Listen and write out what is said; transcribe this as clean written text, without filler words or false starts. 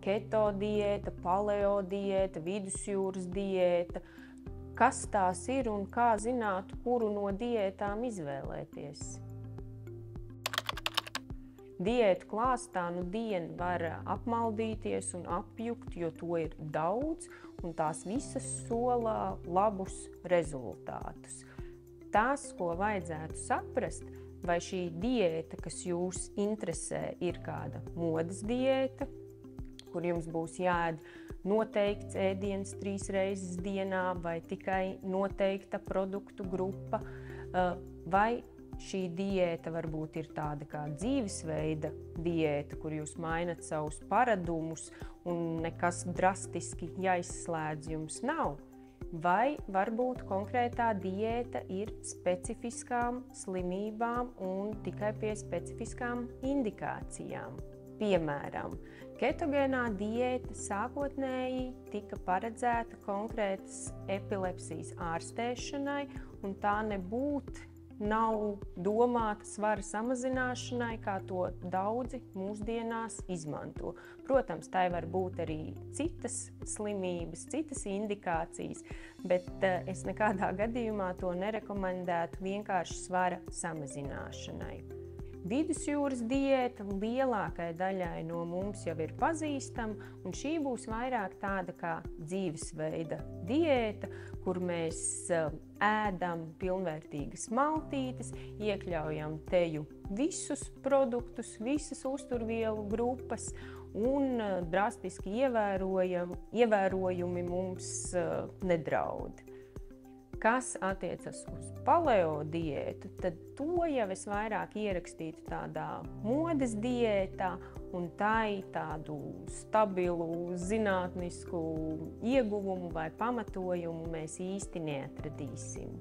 keto diēta, paleo diēta, vidusjūras diēta. Kas tās ir un kā zināt, kuru no diētām izvēlēties? Diētu klāstā dien var apmaldīties un apjukt, jo to ir daudz, un tās visas solā labus rezultātus. Tas, ko vajadzētu saprast, vai šī diēta, kas jūs interesē, ir kāda modes diēta, kur jums būs jāēd noteikts ēdiens 3 reizes dienā, vai tikai noteikta produktu grupa, vai šī diēta varbūt ir tāda kā dzīvesveida diēta, kur jūs mainat savus paradumus un nekas drastiski jāizslēdz jums nav. Vai varbūt konkrētā diēta ir specifiskām slimībām un tikai pie specifiskām indikācijām. Piemēram, ketogēnā diēta sākotnēji tika paredzēta konkrētas epilepsijas ārstēšanai, un tā nebūtu nav domāta svara samazināšanai, kā to daudzi mūsdienās izmanto. Protams, tai var būt arī citas slimības, citas indikācijas, bet es nekādā gadījumā to nerekomendētu vienkārši svara samazināšanai. Vidusjūras diēta lielākai daļai no mums jau ir pazīstama, un šī būs vairāk tāda kā dzīvesveida diēta, kur mēs ēdam pilnvērtīgas maltītes, iekļaujam teju visus produktus, visas uzturvielu grupas un drastiski ievērojumi mums nedraud. Kas attiecas uz paleo diētu, tad to jau es vairāk ierakstītu tādā modes diētā, un tai tādu stabilu zinātnisku ieguvumu vai pamatojumu mēs īsti neatradīsim.